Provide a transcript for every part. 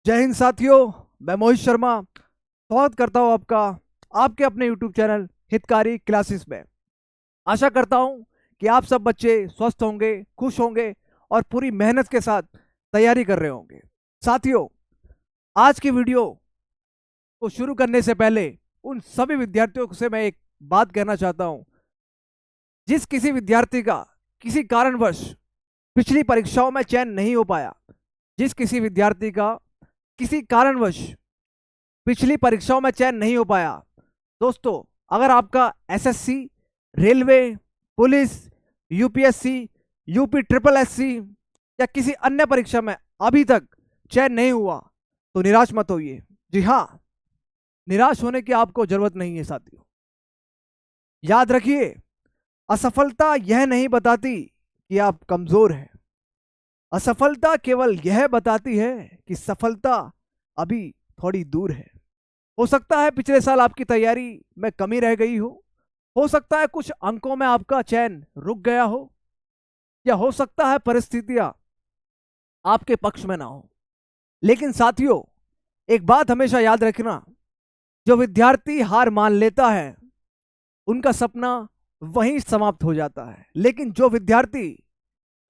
जय हिंद साथियों, मैं मोहित शर्मा स्वागत करता हूं आपका आपके अपने YouTube चैनल हितकारी क्लासेस में। आशा करता हूं कि आप सब बच्चे स्वस्थ होंगे, खुश होंगे और पूरी मेहनत के साथ तैयारी कर रहे होंगे। साथियों, आज की वीडियो को शुरू करने से पहले उन सभी विद्यार्थियों से मैं एक बात कहना चाहता हूं। जिस किसी विद्यार्थी का किसी कारणवश पिछली परीक्षाओं में चयन नहीं हो पाया, जिस किसी विद्यार्थी का किसी कारणवश पिछली परीक्षाओं में चयन नहीं हो पाया, दोस्तों, अगर आपका SSC, railway, police, UPSC, UP triple SC या किसी अन्य परीक्षा में अभी तक चयन नहीं हुआ तो निराश मत होइए। जी हाँ, निराश होने की आपको जरूरत नहीं है साथियों। याद रखिए, असफलता यह नहीं बताती कि आप कमजोर हैं। असफलता केवल यह बताती है कि सफलता अभी थोड़ी दूर है। हो सकता है पिछले साल आपकी तैयारी में कमी रह गई हो सकता है कुछ अंकों में आपका चयन रुक गया हो, या हो सकता है परिस्थितियां आपके पक्ष में ना हो। लेकिन साथियों, एक बात हमेशा याद रखना, जो विद्यार्थी हार मान लेता है उनका सपना वहीं समाप्त हो जाता है, लेकिन जो विद्यार्थी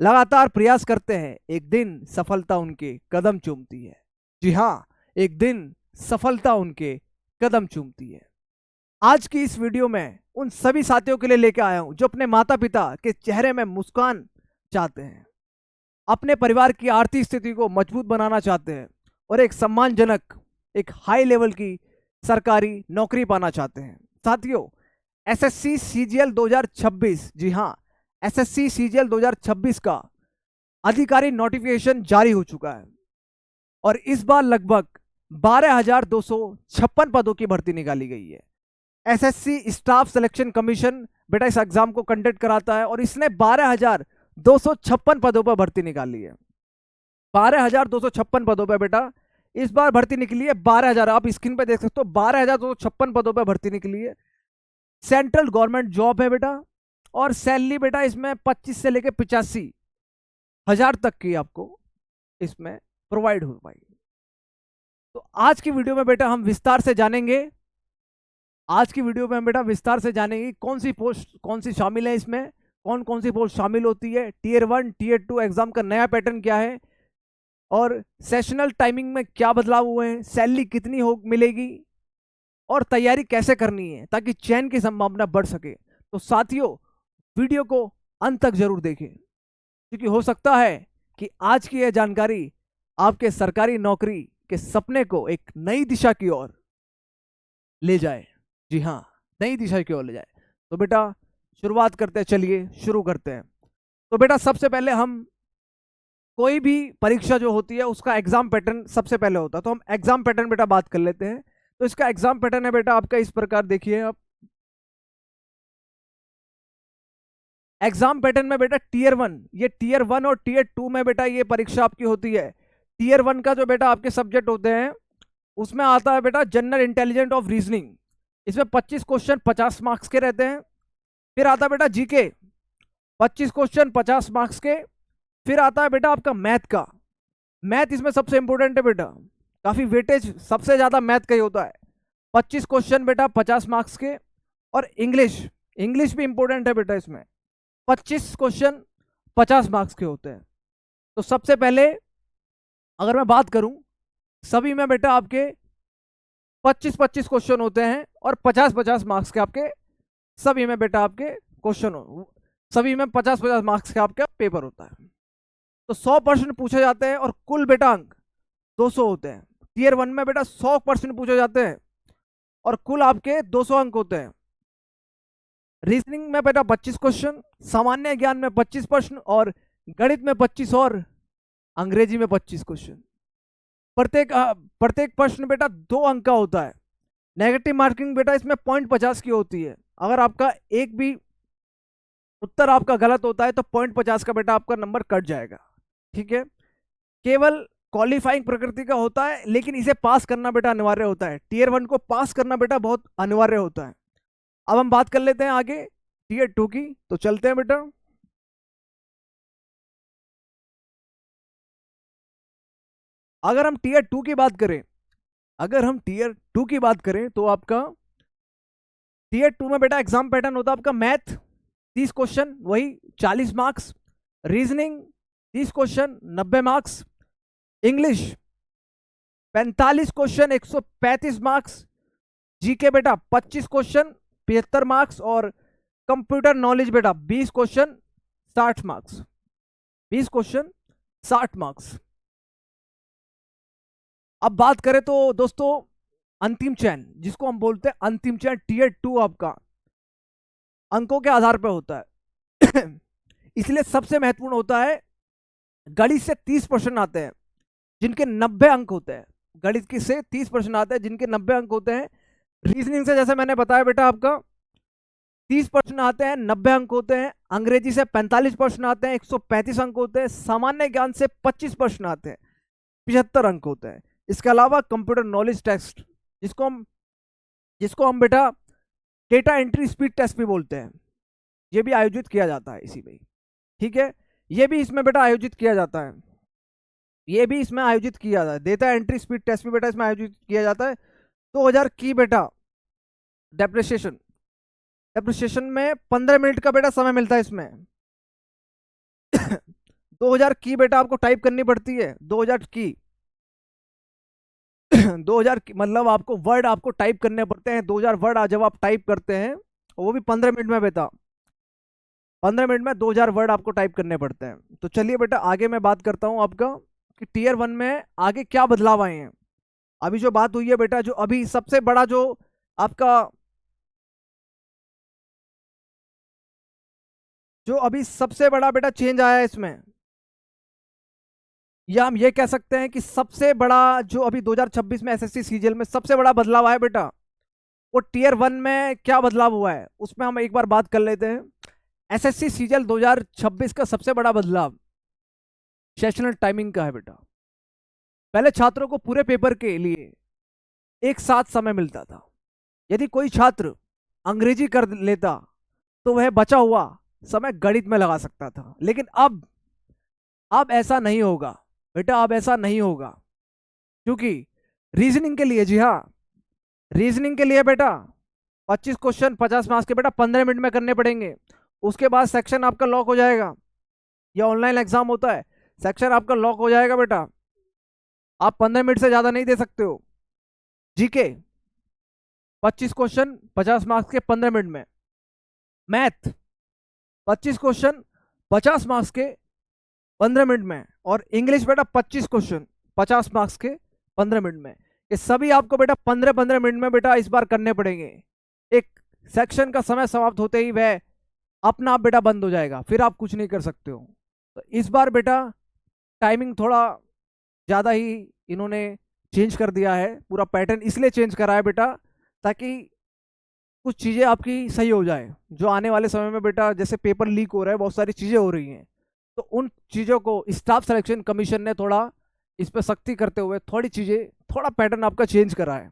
लगातार प्रयास करते हैं, एक दिन सफलता उनके कदम चूमती है। जी हाँ, एक दिन सफलता उनके कदम चूमती है। आज की इस वीडियो में उन सभी साथियों के लिए लेकर आया हूं जो अपने माता पिता के चेहरे में मुस्कान चाहते हैं, अपने परिवार की आर्थिक स्थिति को मजबूत बनाना चाहते हैं और एक सम्मानजनक, एक हाई लेवल की सरकारी नौकरी पाना चाहते हैं। साथियों, एसएससी सीजीएल 2026, जी हाँ, एसएससी सीजीएल 2026 का आधिकारिक नोटिफिकेशन जारी हो चुका है और इस बार लगभग 12,256 पदों की भर्ती निकाली गई है। एसएससी स्टाफ सिलेक्शन कमीशन बेटा इस एग्जाम को कंडक्ट कराता है और इसने 12,256 पदों पर भर्ती निकाली है। 12,256 पदों पर बेटा इस बार भर्ती निकली है। 12,000, आप स्क्रीन पे देख सकते हो, 12,256 पदों पर भर्ती निकली है। सेंट्रल गवर्नमेंट जॉब है बेटा, और सैलरी बेटा इसमें 25 से लेकर 85,000 तक की आपको इसमें प्रोवाइड हो पाएगी। तो आज की वीडियो में बेटा हम विस्तार से जानेंगे, आज की वीडियो में हम बेटा विस्तार से जानेंगे कौन सी पोस्ट कौन सी शामिल है, इसमें कौन कौन सी पोस्ट शामिल होती है, टीयर 1 टीयर 2 एग्जाम का नया पैटर्न क्या है और सेशनल टाइमिंग में क्या बदलाव हुए हैं, सैलरी कितनी हो मिलेगी और तैयारी कैसे करनी है ताकि चयन की संभावना बढ़ सके। तो साथियों, वीडियो को अंत तक जरूर देखें, क्योंकि हो सकता है कि आज की यह जानकारी आपके सरकारी नौकरी के सपने को एक नई दिशा की ओर ले जाए। जी हाँ, नई दिशा की ओर ले जाए। तो बेटा शुरुआत करते हैं, चलिए शुरू करते हैं। तो बेटा सबसे पहले हम कोई भी परीक्षा जो होती है उसका एग्जाम पैटर्न सबसे पहले होता है, तो हम एग्जाम पैटर्न बेटा बात कर लेते हैं। तो इसका एग्जाम पैटर्न है बेटा आपका इस प्रकार, देखिए आप एग्जाम पैटर्न में बेटा टीयर 1, ये टीयर 1 और टीयर 2 में बेटा ये परीक्षा आपकी होती है। टीयर 1 का जो बेटा आपके सब्जेक्ट होते हैं उसमें आता है बेटा जनरल इंटेलिजेंस ऑफ रीजनिंग, इसमें 25 क्वेश्चन 50 मार्क्स के रहते हैं। फिर आता है बेटा जीके, 25 क्वेश्चन 50 मार्क्स के। फिर आता है बेटा आपका मैथ का, मैथ इसमें सबसे इंपॉर्टेंट है बेटा, काफी वेटेज सबसे ज्यादा मैथ का ही होता है। 25 क्वेश्चन बेटा 50 मार्क्स के। और इंग्लिश, इंग्लिश भी इंपॉर्टेंट है बेटा, इसमें 25 क्वेश्चन 50 मार्क्स के होते हैं। तो सबसे पहले अगर मैं बात करूं, सभी में बेटा आपके 25-25 क्वेश्चन होते हैं और 50-50 मार्क्स के आपके, सभी में बेटा आपके क्वेश्चन हो, सभी में 50-50 मार्क्स का आपका पेपर होता है। तो 100 प्रश्न पूछे जाते हैं और कुल बेटा अंक 200 होते हैं। टीयर 1 में बेटा 100 प्रश्न पूछे जाते हैं और कुल आपके 200 अंक होते हैं। रीजनिंग में बेटा 25 क्वेश्चन, सामान्य ज्ञान में 25 प्रश्न और गणित में 25 और अंग्रेजी में 25 क्वेश्चन। प्रत्येक प्रश्न बेटा 2 अंक का होता है। नेगेटिव मार्किंग बेटा इसमें 0.50 की होती है। अगर आपका एक भी उत्तर आपका गलत होता है तो 0.50 का बेटा आपका नंबर कट जाएगा। ठीक है, केवल क्वालिफाइंग प्रकृति का होता है, लेकिन इसे पास करना बेटा अनिवार्य होता है। टीयर 1 को पास करना बेटा बहुत अनिवार्य होता है। अब हम बात कर लेते हैं आगे टीयर 2 की, तो चलते हैं बेटा। अगर हम टीयर टू की बात करें, अगर हम टीयर टू की बात करें तो आपका टीयर टू में बेटा एग्जाम पैटर्न होता है आपका मैथ 30 क्वेश्चन वही 40 marks, reasoning 30 question 90 marks, English 45 question 135 marks, GK बेटा 25 क्वेश्चन 75 मार्क्स, और कंप्यूटर नॉलेज बेटा 20 क्वेश्चन 60 मार्क्स, 20 क्वेश्चन 60 मार्क्स। अब बात करें तो दोस्तों अंतिम चयन, जिसको हम बोलते हैं अंतिम चयन, टीयर टू आपका अंकों के आधार पर होता है इसलिए सबसे महत्वपूर्ण होता है। गणित से 30 प्रश्न आते हैं जिनके 90 अंक होते हैं, गणित की से 30 प्रश्न आते हैं जिनके 90 अंक होते हैं। रीजनिंग से जैसे मैंने बताया बेटा आपका 30 प्रश्न आते हैं, 90 अंक होते हैं। अंग्रेजी से 45 प्रश्न आते हैं, 135 अंक होते हैं। सामान्य ज्ञान से 25 प्रश्न आते हैं, 75 अंक होते हैं। इसके अलावा कंप्यूटर नॉलेज टेस्ट, जिसको हम बेटा डेटा एंट्री स्पीड टेस्ट भी बोलते हैं, ये भी आयोजित किया जाता है इसी में। ठीक है, ये भी इसमें बेटा आयोजित किया जाता है, ये भी इसमें आयोजित किया जाता है। डेटा एंट्री स्पीड टेस्ट भी बेटा इसमें आयोजित किया जाता है। 2000 की बेटा डेप्रिसिएशन, डेप्रिसिएशन में 15 मिनट का बेटा समय मिलता है इसमें 2000 की बेटा आपको टाइप करनी पड़ती है, 2000 की 2000 की मतलब आपको वर्ड आपको टाइप करने पड़ते हैं। 2000 वर्ड जब आप टाइप करते हैं, वो भी 15 मिनट में बेटा, 15 मिनट में 2000 वर्ड आपको टाइप करने पड़ते हैं। तो चलिए बेटा आगे मैं बात करता हूं आपका कि टीयर वन में आगे क्या बदलाव आए हैं। अभी जो बात हुई है बेटा, जो अभी सबसे बड़ा जो आपका जो अभी सबसे बड़ा बेटा चेंज आया है इसमें, या हम ये कह सकते हैं कि सबसे बड़ा जो अभी 2026 में एसएससी सीजीएल में सबसे बड़ा बदलाव आया बेटा, वो टीयर वन में क्या बदलाव हुआ है उसमें हम एक बार बात कर लेते हैं। एसएससी सीजीएल 2026 का सबसे बड़ा बदलाव सेशनल टाइमिंग का है बेटा। पहले छात्रों को पूरे पेपर के लिए एक साथ समय मिलता था। यदि कोई छात्र अंग्रेजी कर लेता तो वह बचा हुआ समय गणित में लगा सकता था, लेकिन अब ऐसा नहीं होगा बेटा, अब ऐसा नहीं होगा, क्योंकि रीजनिंग के लिए, जी हाँ रीजनिंग के लिए बेटा 25 क्वेश्चन 50 मार्क्स के बेटा 15 मिनट में करने पड़ेंगे। उसके बाद सेक्शन आपका लॉक हो जाएगा, या ऑनलाइन एग्जाम होता है, सेक्शन आपका लॉक हो जाएगा बेटा, आप 15 मिनट से ज्यादा नहीं दे सकते हो। जीके 25 क्वेश्चन 50 मार्क्स के 15 मिनट में, मैथ 25 क्वेश्चन 50 मार्क्स के 15 मिनट में, और इंग्लिश बेटा 25 क्वेश्चन 50 मार्क्स के 15 मिनट में। ये सभी आपको बेटा 15-15 मिनट में बेटा इस बार करने पड़ेंगे। एक सेक्शन का समय समाप्त होते ही वह अपना आप बेटा बंद हो जाएगा, फिर आप कुछ नहीं कर सकते हो। तो इस बार बेटा टाइमिंग थोड़ा ज़्यादा ही इन्होंने चेंज कर दिया है, पूरा पैटर्न इसलिए चेंज करा है बेटा ताकि कुछ चीज़ें आपकी सही हो जाए। जो आने वाले समय में बेटा जैसे पेपर लीक हो रहा है, बहुत सारी चीज़ें हो रही हैं, तो उन चीज़ों को स्टाफ सिलेक्शन कमीशन ने थोड़ा इस पर सख्ती करते हुए थोड़ी चीज़ें, थोड़ा पैटर्न आपका चेंज करा है।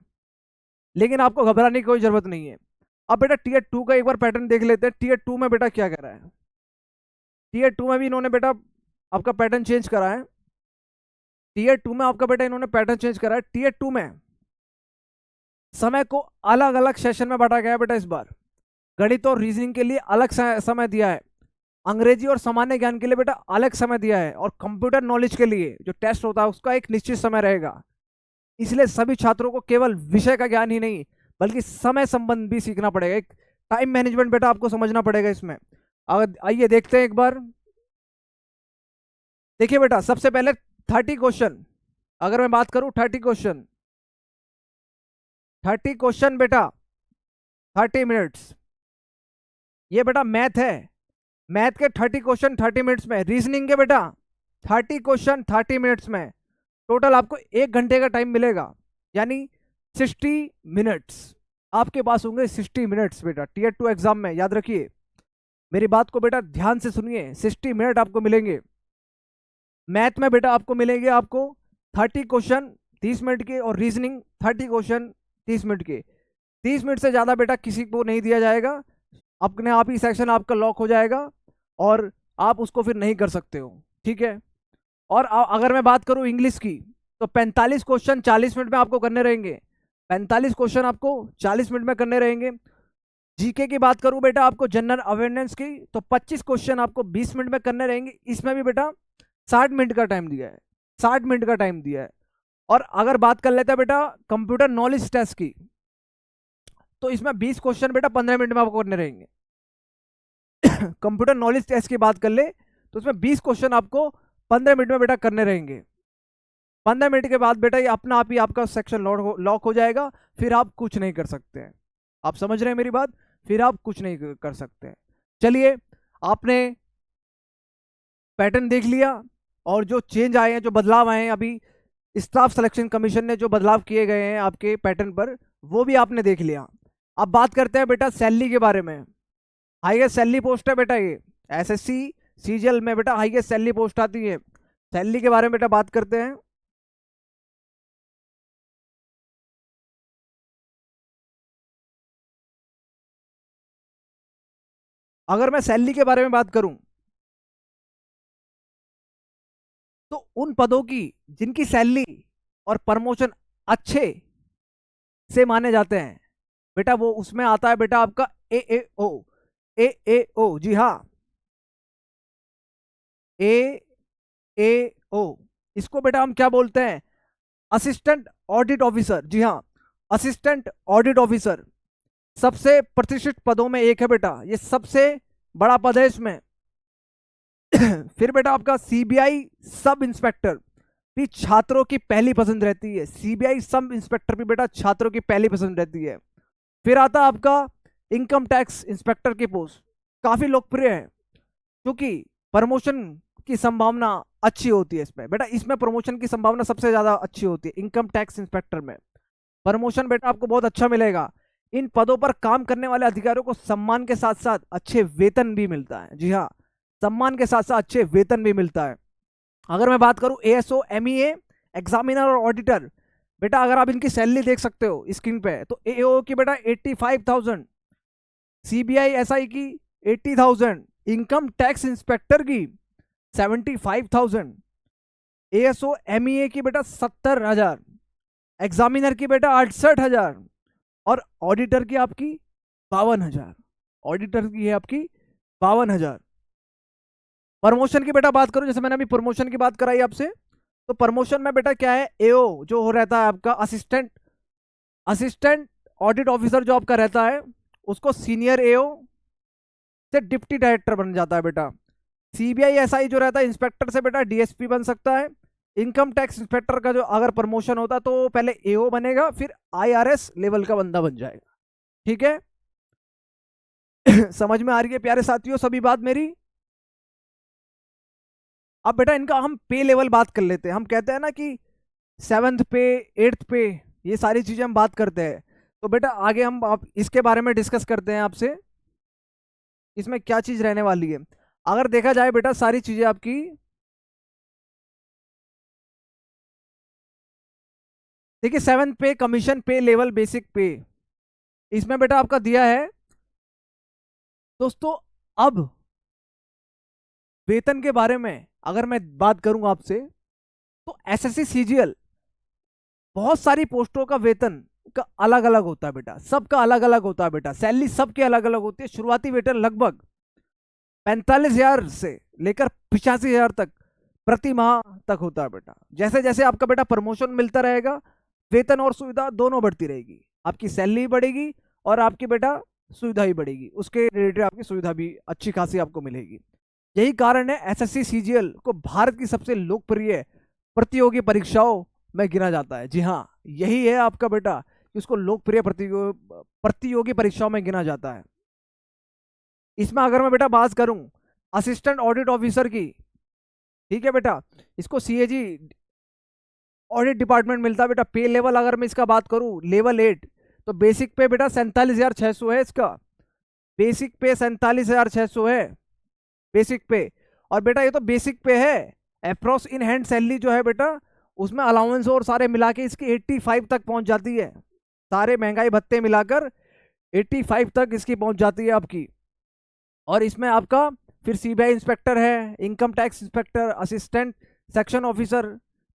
लेकिन आपको घबराने की कोई ज़रूरत नहीं है। अब बेटा टीयर टू का एक बार पैटर्न देख लेते हैं। टीयर टू में बेटा क्या कर रहा है, टीयर टू में भी इन्होंने बेटा आपका पैटर्न चेंज करा है। टीयर टू में आपका बेटा इन्होंने पैटर्न चेंज करा है। टीयर टू में समय को अलग अलग सेशन में बांटा गया है बेटा। इस बार गणित और रीजनिंग के लिए अलग समय दिया है, अंग्रेजी और सामान्य ज्ञान के लिए बेटा अलग समय दिया है, और कंप्यूटर नॉलेज के लिए जो टेस्ट होता है उसका एक निश्चित समय रहेगा। इसलिए सभी छात्रों को केवल विषय का ज्ञान ही नहीं बल्कि समय संबंध भी सीखना पड़ेगा। एक टाइम मैनेजमेंट बेटा आपको समझना पड़ेगा इसमें। अगर आइए देखते हैं एक बार। देखिए बेटा सबसे पहले 30 क्वेश्चन, अगर मैं बात करूं 30 क्वेश्चन, 30 क्वेश्चन बेटा 30 मिनट्स, ये बेटा मैथ है, मैथ के 30 क्वेश्चन 30 मिनट्स में, रीजनिंग के बेटा 30 क्वेश्चन 30 मिनट्स में, टोटल आपको 1 घंटे का टाइम मिलेगा, यानी 60 मिनट्स आपके पास होंगे। 60 मिनट्स बेटा टीयर टू एग्जाम में, याद रखिए मेरी बात को बेटा ध्यान से सुनिए। 60 मिनट आपको मिलेंगे। मैथ में बेटा आपको मिलेंगे आपको 30 क्वेश्चन 30 मिनट के, और रीजनिंग 30 क्वेश्चन 30 मिनट के। 30 मिनट से ज़्यादा बेटा किसी को नहीं दिया जाएगा, अपने आप ही सेक्शन आपका लॉक हो जाएगा और आप उसको फिर नहीं कर सकते हो। ठीक है, और अगर मैं बात करूं इंग्लिश की, तो 45 क्वेश्चन 40 मिनट में आपको करने रहेंगे। 45 क्वेश्चन आपको 40 मिनट में करने रहेंगे। जीके की बात करूं बेटा आपको जनरल अवेयरनेस की, तो 25 क्वेश्चन आपको 20 मिनट में करने रहेंगे। इसमें भी बेटा 60 मिनट का टाइम दिया है, 60 मिनट का टाइम दिया है। और अगर बात कर लेते हैं बेटा कंप्यूटर नॉलेज टेस्ट की, तो इसमें 20 क्वेश्चन बेटा 15 मिनट में आपको करने रहेंगे। कंप्यूटर नॉलेज टेस्ट की बात कर ले तो उसमें 20 क्वेश्चन आपको 15 मिनट में बेटा करने रहेंगे। 15 मिनट के बाद बेटा ये अपना आप ही आपका सेक्शन लॉक हो जाएगा, फिर आप कुछ नहीं कर सकते हैं। आप समझ रहे हैं मेरी बात? फिर आप कुछ नहीं कर सकते हैं। चलिए, आपने पैटर्न देख लिया और जो चेंज आए हैं, जो बदलाव आए हैं, अभी स्टाफ सिलेक्शन कमीशन ने जो बदलाव किए गए हैं आपके पैटर्न पर, वो भी आपने देख लिया। अब बात करते हैं बेटा सैलरी के बारे में। हाईएस्ट सैलरी पोस्ट है बेटा ये एसएससी सीजीएल में बेटा हाईएस्ट सैलरी पोस्ट आती है। सैलरी के बारे में बेटा बात करते हैं। अगर मैं सैलरी के बारे में बात करूं तो उन पदों की जिनकी सैलरी और प्रमोशन अच्छे से माने जाते हैं बेटा, वो उसमें आता है बेटा आपका एएओ। एएओ, जी हाँ, एएओ। इसको बेटा हम क्या बोलते हैं? Assistant audit officer. जी हाँ, असिस्टेंट ऑडिट ऑफिसर सबसे प्रतिष्ठित पदों में एक है बेटा, ये सबसे बड़ा पद है इसमें। फिर बेटा आपका सीबीआई सब इंस्पेक्टर भी छात्रों की पहली पसंद रहती है। सीबीआई सब इंस्पेक्टर भी बेटा छात्रों की पहली पसंद रहती है। फिर आता है आपका इनकम टैक्स इंस्पेक्टर की पोस्ट, काफी लोकप्रिय है क्योंकि प्रमोशन की संभावना अच्छी होती है इसमें बेटा। इसमें प्रमोशन की संभावना सबसे ज्यादा अच्छी होती है इनकम टैक्स इंस्पेक्टर में। प्रमोशन बेटा आपको बहुत अच्छा मिलेगा। इन पदों पर काम करने वाले अधिकारियों को सम्मान के साथ साथ अच्छे वेतन भी मिलता है। जी हाँ, सम्मान के साथ साथ अच्छे वेतन भी मिलता है। अगर मैं बात करूं एएसओ एमईए एग्जामिनर और ऑडिटर, बेटा अगर आप इनकी सैलरी देख सकते हो स्क्रीन पे, तो एओ की बेटा 85,000, सीबीआई एसआई की 80,000, इनकम टैक्स इंस्पेक्टर की 75,000, एएसओ एमईए की बेटा 70,000, एग्जामिनर की बेटा 68,000 और ऑडिटर की आपकी 52,000। ऑडिटर की है आपकी 52,000। प्रमोशन की बेटा बात करूं, जैसे मैंने अभी प्रमोशन की बात कराई आपसे, तो प्रमोशन में बेटा क्या है, एओ जो हो रहता है आपका असिस्टेंट ऑडिट ऑफिसर जो आपका रहता है, उसको सीनियर एओ से डिप्टी डायरेक्टर बन जाता है बेटा। सीबीआई एसआई जो रहता है इंस्पेक्टर से बेटा डीएसपी बन सकता है। इनकम टैक्स इंस्पेक्टर का जो अगर प्रमोशन होता तो पहले एओ बनेगा, फिर आईआरएस लेवल का बंदा बन जाएगा। ठीक है? समझ में आ रही है प्यारे साथियों सभी बात मेरी? अब बेटा इनका हम पे लेवल बात कर लेते हैं। हम कहते हैं ना कि 7th पे 8th पे, ये सारी चीजें हम बात करते हैं। तो बेटा आगे हम आप इसके बारे में डिस्कस करते हैं आपसे, इसमें क्या चीज रहने वाली है। अगर देखा जाए बेटा सारी चीजें आपकी, देखिए 7th पे कमीशन पे लेवल बेसिक पे, इसमें बेटा आपका दिया है दोस्तों। अब वेतन के बारे में अगर मैं बात करूं आपसे, तो एसएससी सीजीएल बहुत सारी पोस्टों का वेतन का अलग अलग होता है बेटा, सबका अलग अलग होता है बेटा। सैलरी सबके अलग अलग होती है। शुरुआती वेतन लगभग 45,000 से लेकर 85,000 तक प्रति माह तक होता है बेटा। जैसे जैसे आपका बेटा प्रमोशन मिलता रहेगा, वेतन और सुविधा दोनों बढ़ती रहेगी। आपकी सैलरी बढ़ेगी और आपकी बेटा सुविधा भी बढ़ेगी, उसके रिलेटेड आपकी सुविधा भी अच्छी खासी आपको मिलेगी। यही कारण है एसएससी सीजीएल को भारत की सबसे लोकप्रिय प्रतियोगी परीक्षाओं में गिना जाता है। जी हाँ, यही है आपका बेटा कि उसको लोकप्रिय प्रतियोगी परीक्षाओं में गिना जाता है। इसमें अगर मैं बेटा बात करूं असिस्टेंट ऑडिट ऑफिसर की, ठीक है बेटा, इसको सीएजी ऑडिट डिपार्टमेंट मिलता है बेटा। पे लेवल अगर मैं इसका बात करूं लेवल 8, तो बेसिक पे बेटा 47,600 है इसका। बेसिक पे 47,600 है बेसिक पे। और बेटा ये तो बेसिक पे है, अप्रोक्स इन हैंड सैलरी जो है बेटा, उसमें अलाउंस और सारे मिला के इसकी 85 तक पहुंच जाती है। सारे महंगाई भत्ते मिलाकर 85 तक इसकी पहुंच जाती है आपकी। और इसमें आपका फिर सीबीआई इंस्पेक्टर है, income tax inspector, assistant section officer,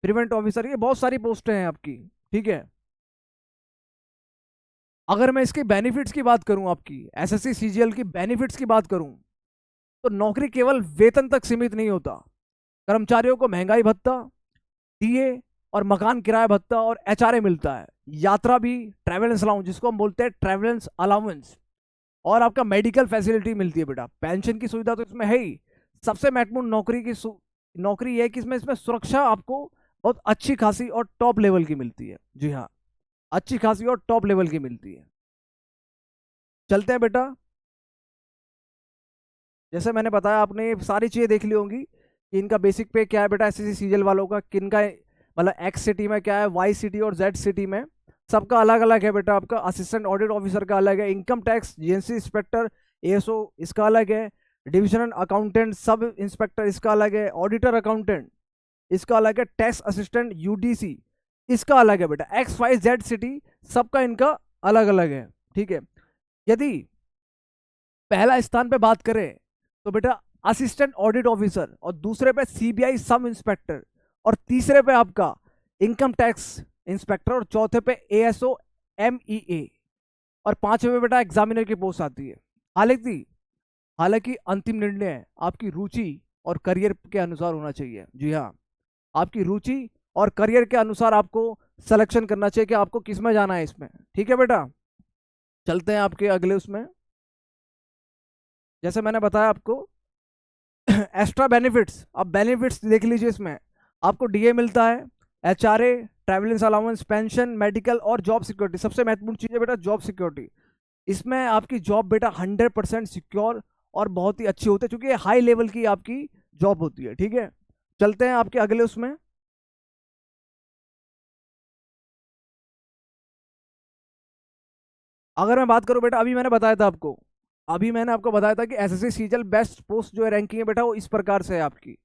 prevent officer, ये बहुत सारी पोस्टें हैं आपकी, ठीक है। अगर मैं इसकी बेनिफिट्स की बात करूं, आपकी एसएससी सीजीएल की बेनिफिट्स की बात करूं, तो नौकरी केवल वेतन तक सीमित नहीं होता। कर्मचारियों को महंगाई भत्ता, डीए और मकान किराया भत्ता और एचआरए मिलता है। यात्रा भी, ट्रैवलेंस अलाउंस जिसको हम बोलते हैं ट्रैवलेंस अलाउंस, और आपका मेडिकल फैसिलिटी मिलती है बेटा। पेंशन की सुविधा तो इसमें है ही। सबसे महत्वपूर्ण नौकरी ये है कि इसमें इसमें सुरक्षा आपको बहुत अच्छी खासी और टॉप लेवल की मिलती है। जी हाँ, अच्छी खासी और टॉप लेवल की मिलती है। चलते हैं बेटा। जैसे मैंने बताया, आपने ये सारी चीजें देख ली होंगी कि इनका बेसिक पे क्या है बेटा, एसएससी सीजीएल वालों का किनका मतलब एक्स सिटी में क्या है, वाई सिटी और जेड सिटी में सबका अलग अलग है बेटा। आपका असिस्टेंट ऑडिट ऑफिसर का अलग है, income tax GNC inspector ASO इसका अलग है, डिविजनल अकाउंटेंट सब इंस्पेक्टर इसका अलग है, ऑडिटर अकाउंटेंट इसका अलग है, टैक्स असिस्टेंट यूडीसी इसका अलग है बेटा। एक्स वाई जेड सिटी सबका इनका अलग अलग है, ठीक है। यदि पहला स्थान पे बात करें तो बेटा असिस्टेंट ऑडिट ऑफिसर, और दूसरे पे सीबीआई सब इंस्पेक्टर, और तीसरे पे आपका इनकम टैक्स इंस्पेक्टर, और चौथे पे एएसओ एमईए, और पांचवे पे बेटा एग्जामिनर की पोस्ट आती है। हालांकि हालांकि अंतिम निर्णय आपकी रुचि और करियर के अनुसार होना चाहिए। जी हाँ, आपकी रुचि और करियर के अनुसार आपको सिलेक्शन करना चाहिए कि आपको किस में जाना है इसमें, ठीक है बेटा। चलते हैं आपके अगले उसमें। जैसे मैंने बताया आपको एक्स्ट्रा बेनिफिट्स, अब बेनिफिट्स देख लीजिए। इसमें आपको डीए मिलता है, HRA, travelling allowance, pension, medical और जॉब सिक्योरिटी। सबसे महत्वपूर्ण चीज है बेटा जॉब सिक्योरिटी। इसमें आपकी जॉब बेटा 100% सिक्योर और बहुत ही अच्छी होती है, क्योंकि हाई लेवल की आपकी जॉब होती है, ठीक है। चलते हैं आपके अगले उसमें। अगर मैं बात करूं बेटा, अभी मैंने आपको बताया था कि एसएससी सीजीएल बेस्ट पोस्ट जो है रैंकिंग है बेटा, वो इस प्रकार से है आपकी।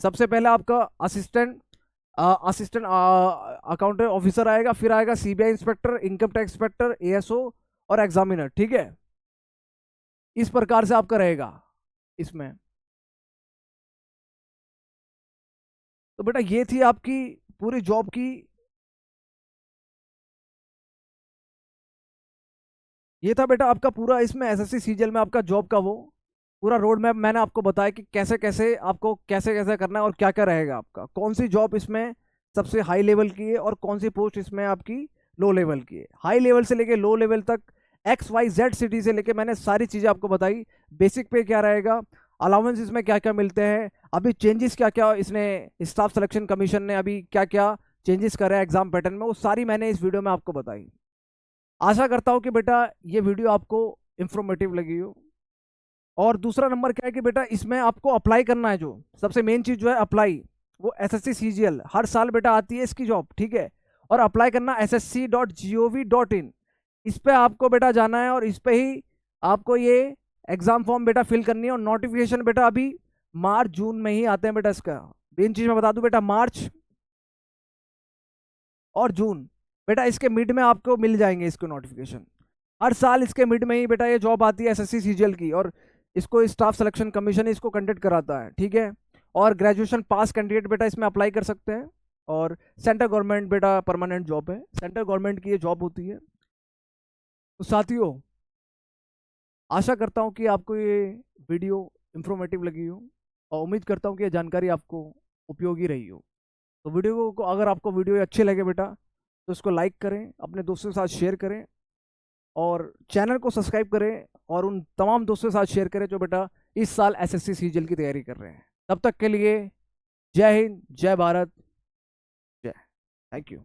सबसे पहले आपका असिस्टेंट असिस्टेंट अकाउंटेंट ऑफिसर आएगा, फिर आएगा CBI inspector, income tax inspector, ASO और एग्जामिनर, ठीक है। इस प्रकार से आपका रहेगा इसमें। तो बेटा ये थी आपकी पूरी जॉब की, ये था बेटा आपका पूरा इसमें एसएससी सीजीएल में आपका जॉब का वो पूरा रोड मैप मैंने आपको बताया कि कैसे कैसे आपको कैसे कैसे करना है और क्या क्या रहेगा आपका, कौन सी जॉब इसमें सबसे हाई लेवल की है और कौन सी पोस्ट इसमें आपकी लो लेवल की है। हाई लेवल से लेके लो लेवल तक, एक्स वाई जेड सिटी से लेके मैंने सारी चीज़ें आपको बताई। बेसिक पे क्या रहेगा, अलाउंस इसमें क्या क्या मिलते हैं, अभी चेंजेस क्या क्या इसने स्टाफ सिलेक्शन कमीशन ने अभी क्या क्या चेंजेस करे एग्जाम पैटर्न में, वो सारी मैंने इस वीडियो में आपको बताई। आशा करता हूँ कि बेटा ये वीडियो आपको इंफॉर्मेटिव लगी हो। और दूसरा नंबर क्या है कि बेटा इसमें आपको अप्लाई करना है, जो सबसे मेन चीज जो है अप्लाई, वो एसएससी सीजीएल हर साल बेटा आती है इसकी जॉब, ठीक है। और अप्लाई करना ssc.gov.in, इस पे आपको बेटा जाना है और इस पे ही आपको ये एग्जाम फॉर्म बेटा फिल करनी है। और नोटिफिकेशन बेटा अभी मार्च जून में ही आते हैं बेटा। इसका मेन चीज मैं बता दूं बेटा, मार्च और जून बेटा इसके मिड में आपको मिल जाएंगे इसको नोटिफिकेशन। हर साल इसके मिड में ही बेटा ये जॉब आती है एसएससी सीजीएल की, और इसको स्टाफ सिलेक्शन कमीशन इसको कंडक्ट कराता है, ठीक है। और ग्रेजुएशन पास कैंडिडेट बेटा इसमें अप्लाई कर सकते हैं। और सेंट्रल गवर्नमेंट बेटा परमानेंट जॉब है, सेंट्रल गवर्नमेंट की ये जॉब होती है। तो साथियों, आशा करता हूँ कि आपको ये वीडियो इंफॉर्मेटिव लगी हो, और उम्मीद करता हूँ कि ये जानकारी आपको उपयोगी रही हो। तो वीडियो को अगर आपको वीडियो अच्छे लगे बेटा, तो इसको लाइक करें, अपने दोस्तों के साथ शेयर करें, और चैनल को सब्सक्राइब करें, और उन तमाम दोस्तों के साथ शेयर करें जो बेटा इस साल एसएससी सीजीएल की तैयारी कर रहे हैं। तब तक के लिए जय हिंद, जय भारत, जय, थैंक यू।